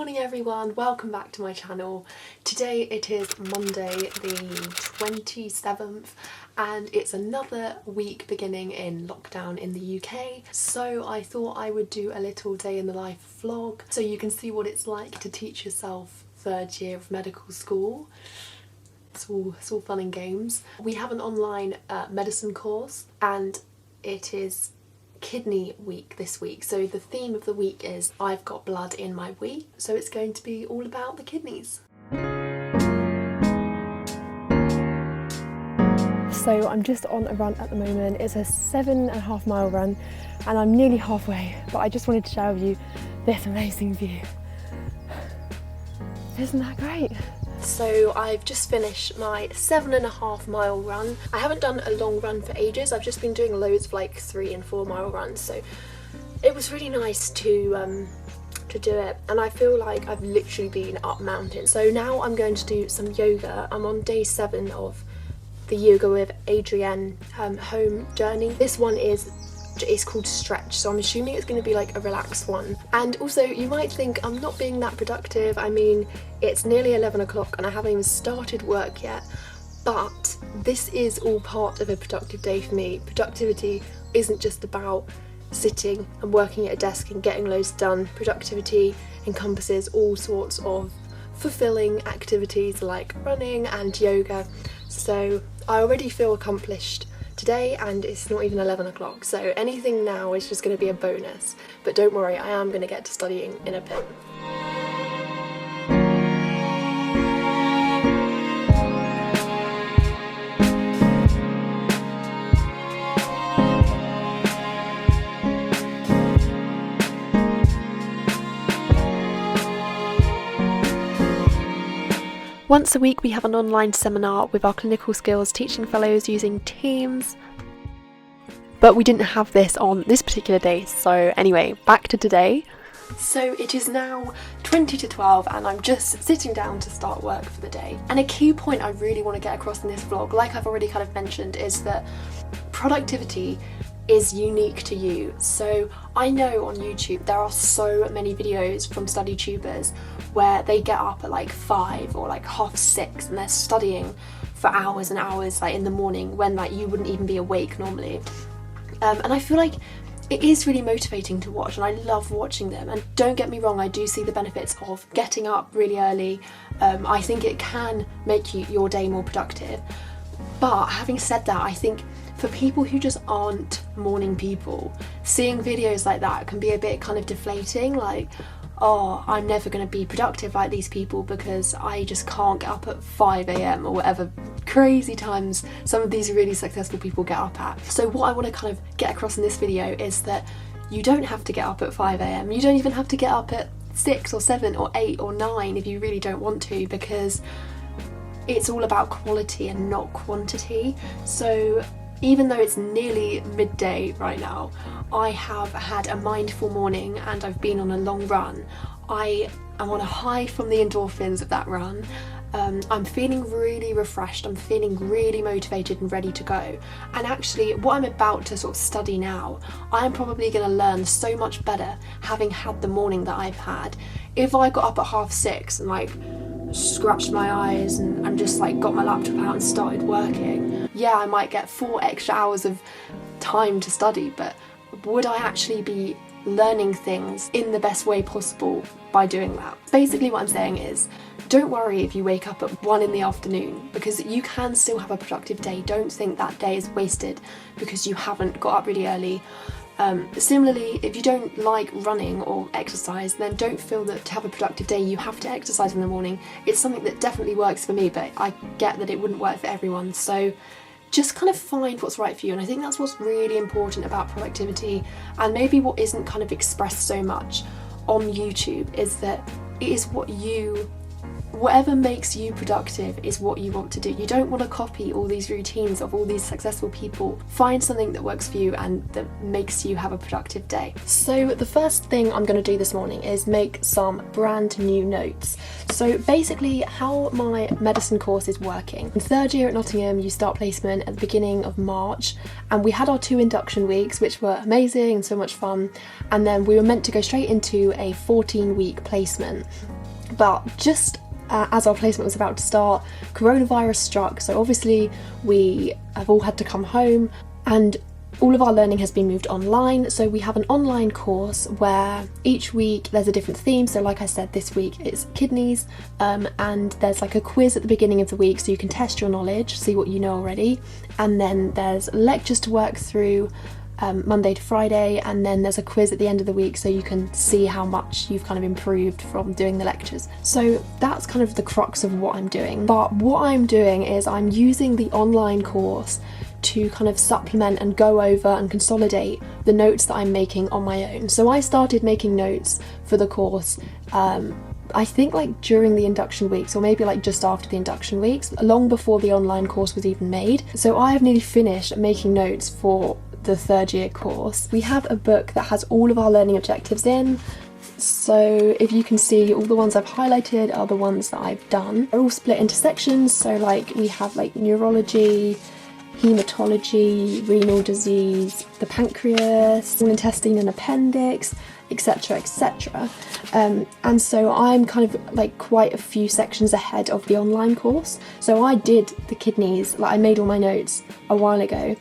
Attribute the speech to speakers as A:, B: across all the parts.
A: morning everyone, welcome back to my channel. Today it is Monday the 27th and it's another week beginning in lockdown in the UK, so I thought I would do a little day in the life vlog so you can see what it's like to teach yourself third year of medical school. It's all fun and games. We have an online medicine course and it is kidney week this week, so the theme of the week is I've got blood in my wee, so it's going to be all about the kidneys. So I'm just on a run at the moment. It's a 7.5 mile run and I'm nearly halfway, but I just wanted to share with you this amazing view. Isn't that great? So I've just finished my 7.5 mile run. I haven't done a long run for ages. I've just been doing loads of like 3 and 4 mile runs, so it was really nice to do it, and I feel like I've literally been up mountains. So now I'm going to do some yoga. I'm on day 7 of the Yoga with Adrienne home journey. This one is called Stretch, so I'm assuming it's going to be like a relaxed one. And also you might think I'm not being that productive. I mean, it's nearly 11 o'clock and I haven't even started work yet, but this is all part of a productive day for me. Productivity isn't just about sitting and working at a desk and getting loads done. Productivity encompasses all sorts of fulfilling activities like running and yoga, so I already feel accomplished today and it's not even 11 o'clock, so anything now is just going to be a bonus. But don't worry, I am going to get to studying in a bit. Once a week we have an online seminar with our clinical skills teaching fellows using Teams, but we didn't have this on this particular day. So anyway, back to today. So it is now 20 to 12 and I'm just sitting down to start work for the day. And a key point I really want to get across in this vlog, like I've already kind of mentioned, is that productivity is unique to you. So I know on YouTube there are so many videos from study tubers where they get up at like 5 or like 6:30 and they're studying for hours and hours, like in the morning when like you wouldn't even be awake normally. And I feel like it is really motivating to watch and I love watching them. And don't get me wrong, I do see the benefits of getting up really early. I think it can make your day more productive. But having said that, I think for people who just aren't morning people, seeing videos like that can be a bit kind of deflating, like, oh, I'm never going to be productive like these people because I just can't get up at 5 AM or whatever crazy times some of these really successful people get up at. So what I want to kind of get across in this video is that you don't have to get up at 5 AM. You don't even have to get up at 6 or 7 or 8 or 9 if you really don't want to, because it's all about quality and not quantity. So even though it's nearly midday right now, I have had a mindful morning and I've been on a long run. I am on a high from the endorphins of that run. I'm feeling really refreshed, I'm feeling really motivated and ready to go. And actually what I'm about to sort of study now, I'm probably going to learn so much better having had the morning that I've had. If I got up at 6:30 and like scratched my eyes and just like got my laptop out and started working, yeah, I might get 4 extra hours of time to study, but would I actually be learning things in the best way possible by doing that? Basically what I'm saying is, don't worry if you wake up at 1 in the afternoon, because you can still have a productive day. Don't think that day is wasted because you haven't got up really early. Similarly, if you don't like running or exercise, then don't feel that to have a productive day you have to exercise in the morning. It's something that definitely works for me, but I get that it wouldn't work for everyone. So just kind of find what's right for you, and I think that's what's really important about productivity, and maybe what isn't kind of expressed so much on YouTube is that it is whatever makes you productive is what you want to do. You don't want to copy all these routines of all these successful people. Find something that works for you and that makes you have a productive day. So the first thing I'm going to do this morning is make some brand new notes. So basically how my medicine course is working. In third year at Nottingham you start placement at the beginning of March, and we had our 2 induction weeks which were amazing and so much fun, and then we were meant to go straight into a 14-week placement. But just as our placement was about to start, coronavirus struck, so obviously we have all had to come home and all of our learning has been moved online. So we have an online course where each week there's a different theme. So like I said, this week it's kidneys, and there's like a quiz at the beginning of the week so you can test your knowledge, see what you know already, and then there's lectures to work through Monday to Friday, and then there's a quiz at the end of the week so you can see how much you've kind of improved from doing the lectures. So that's kind of the crux of what I'm doing. But what I'm doing is I'm using the online course to kind of supplement and go over and consolidate the notes that I'm making on my own. So I started making notes for the course I think like during the induction weeks, or maybe like just after the induction weeks, long before the online course was even made. So I have nearly finished making notes for the third year course. We have a book that has all of our learning objectives in. So if you can see, all the ones I've highlighted are the ones that I've done. They're all split into sections. So like we have like neurology, hematology, renal disease, the pancreas, small intestine and appendix, etc, etc. And so I'm kind of like quite a few sections ahead of the online course. So I did the kidneys, like I made all my notes a while ago,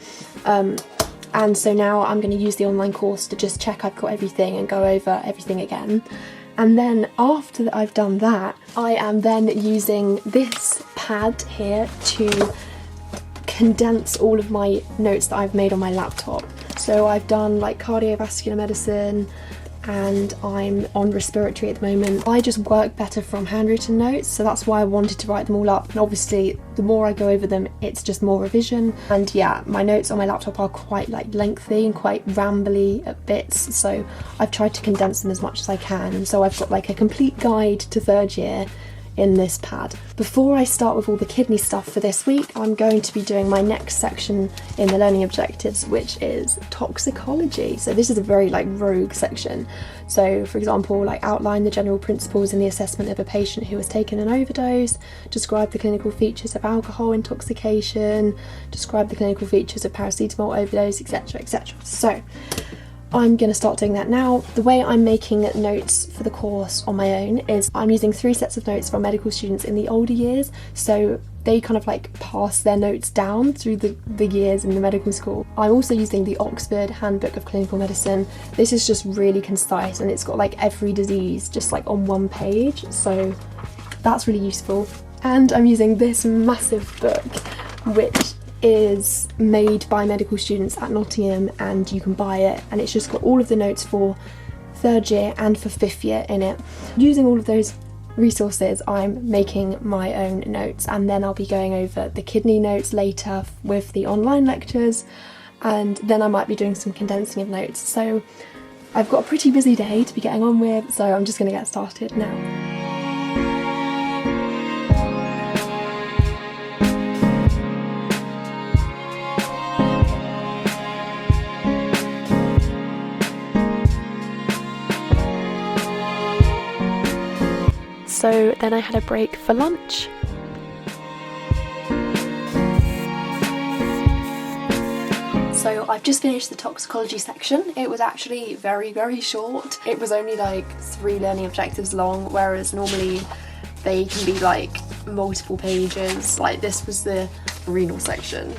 A: and so now I'm going to use the online course to just check I've got everything and go over everything again. And then after I've done that, I am then using this pad here to condense all of my notes that I've made on my laptop. So I've done like cardiovascular medicine, and I'm on respiratory at the moment. I just work better from handwritten notes, so that's why I wanted to write them all up. And obviously the more I go over them, it's just more revision. And yeah, my notes on my laptop are quite like lengthy and quite rambly at bits, so I've tried to condense them as much as I can. And so I've got like a complete guide to third year in this pad. Before I start with all the kidney stuff for this week, I'm going to be doing my next section in the learning objectives, which is toxicology. So this is a very like rogue section. So for example, like outline the general principles in the assessment of a patient who has taken an overdose, describe the clinical features of alcohol intoxication, describe the clinical features of paracetamol overdose, etc, etc. So I'm going to start doing that now. The way I'm making notes for the course on my own is I'm using 3 sets of notes from medical students in the older years, so they kind of like pass their notes down through the years in the medical school. I'm also using the Oxford Handbook of Clinical Medicine. This is just really concise and it's got like every disease just like on one page, so that's really useful. And I'm using this massive book, which is made by medical students at Nottingham, and you can buy it, and it's just got all of the notes for third year and for 5th year in it. Using all of those resources, I'm making my own notes, and then I'll be going over the kidney notes later with the online lectures, and then I might be doing some condensing of notes. So I've got a pretty busy day to be getting on with, so I'm just going to get started now. So then I had a break for lunch. So I've just finished the toxicology section. It was actually very, very short. It was only like 3 learning objectives long, whereas normally they can be like multiple pages. Like this was the renal section.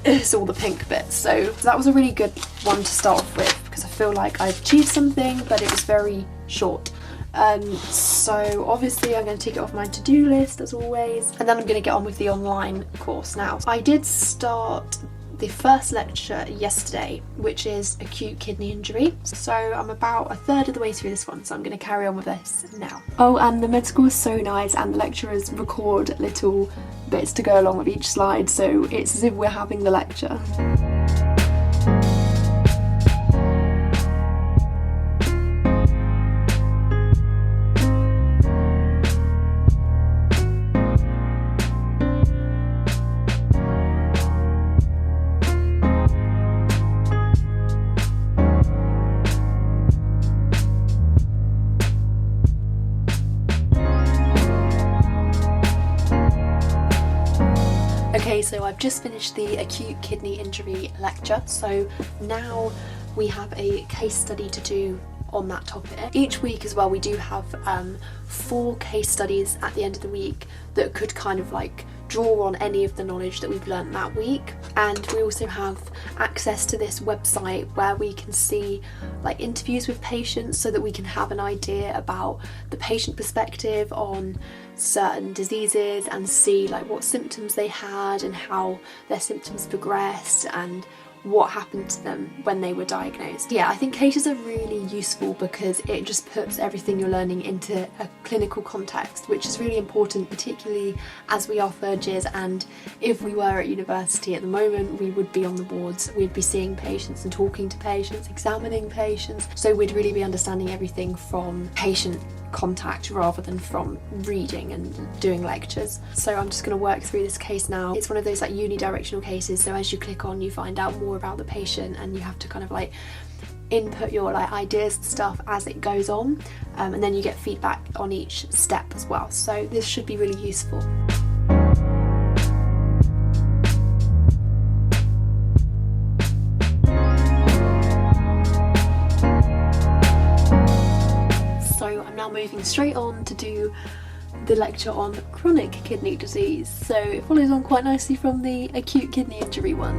A: It's all the pink bits. So that was a really good one to start off with because I feel like I've achieved something, but it was very short. So obviously I'm going to take it off my to-do list as always, and then I'm going to get on with the online course now. I did start the first lecture yesterday, which is acute kidney injury. So I'm about a third of the way through this one, so I'm going to carry on with this now. Oh, and the med school is so nice, and the lecturers record little bits to go along with each slide, so it's as if we're having the lecture. Okay, so I've just finished the acute kidney injury lecture, so now we have a case study to do on that topic. Each week as well we do have 4 case studies at the end of the week that could kind of like draw on any of the knowledge that we've learned that week. And we also have access to this website where we can see like interviews with patients so that we can have an idea about the patient perspective on certain diseases and see like what symptoms they had and how their symptoms progressed and what happened to them when they were diagnosed. Yeah, I think cases are really useful because it just puts everything you're learning into a clinical context, which is really important, particularly as we are third years, and if we were at university at the moment, we would be on the wards, we'd be seeing patients and talking to patients, examining patients, so we'd really be understanding everything from patient contact rather than from reading and doing lectures. So I'm just going to work through this case now. It's one of those like unidirectional cases, so as you click on you find out more about the patient and you have to kind of like input your like ideas and stuff as it goes on, and then you get feedback on each step as well, so this should be really useful. Moving straight on to do the lecture on chronic kidney disease, so it follows on quite nicely from the acute kidney injury one.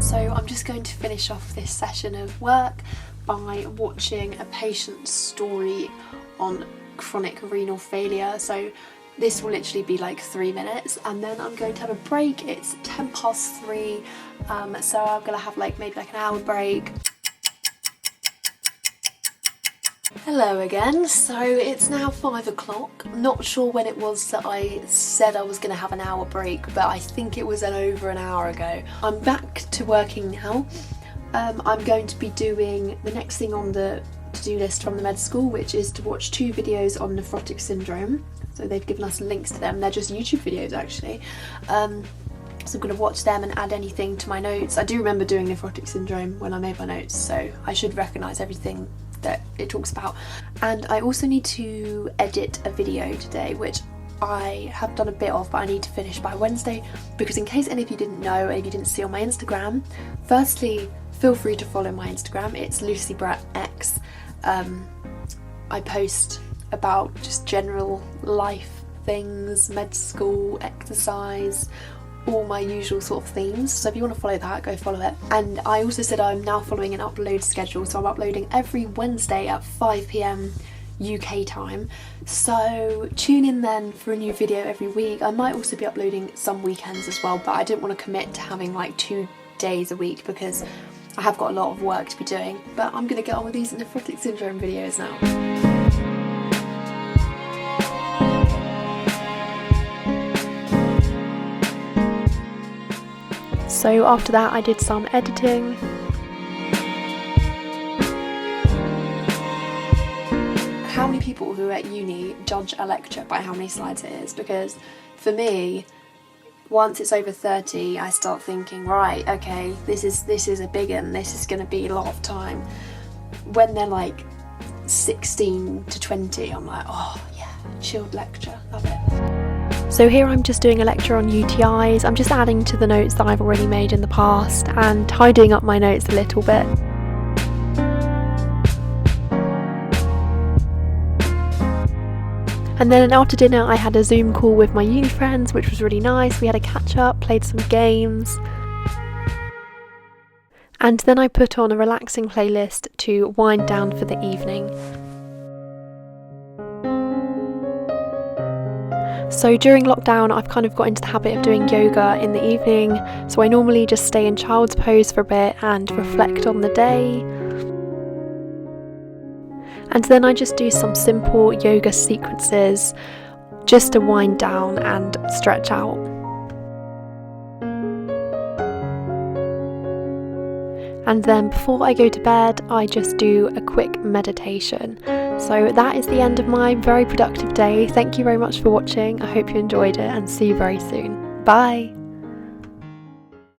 A: So I'm just going to finish off this session of work by watching a patient's story on chronic renal failure. So this will literally be like 3 minutes and then I'm going to have a break. It's 3:10, so I'm gonna have like maybe like an hour break. Hello again, so it's now 5 o'clock. Not sure when it was that I said I was going to have an hour break, but I think it was over an hour ago. I'm back to working now. I'm going to be doing the next thing on the to-do list from the med school, which is to watch 2 videos on nephrotic syndrome. So they've given us links to them, they're just YouTube videos actually. So I'm going to watch them and add anything to my notes. I do remember doing nephrotic syndrome when I made my notes, so I should recognise everything that it talks about. And I also need to edit a video today, which I have done a bit of, but I need to finish by Wednesday, because in case any of you didn't know, and if you didn't see on my Instagram, firstly, feel free to follow my Instagram, it's LucyBrattX. I post about just general life things, med school, exercise, all my usual sort of themes, so if you want to follow that, go follow it. And I also said I'm now following an upload schedule, so I'm uploading every Wednesday at 5 PM UK time, so tune in then for a new video every week. I might also be uploading some weekends as well, but I didn't want to commit to having like 2 days a week because I have got a lot of work to be doing. But I'm going to get on with these nephrotic syndrome videos now. So after that I did some editing. How many people who are at uni judge a lecture by how many slides it is? Because for me, once it's over 30, I start thinking, right, okay, this is a big one, this is going to be a lot of time. When they're like 16 to 20, I'm like, oh yeah, chilled lecture, love it. So here I'm just doing a lecture on UTIs. I'm just adding to the notes that I've already made in the past and tidying up my notes a little bit. And then after dinner I had a Zoom call with my uni friends, which was really nice. We had a catch up, played some games. And then I put on a relaxing playlist to wind down for the evening. So during lockdown I've kind of got into the habit of doing yoga in the evening, so I normally just stay in child's pose for a bit and reflect on the day. And then I just do some simple yoga sequences just to wind down and stretch out. And then before I go to bed, I just do a quick meditation. So that is the end of my very productive day. Thank you very much for watching. I hope you enjoyed it and see you very soon. Bye!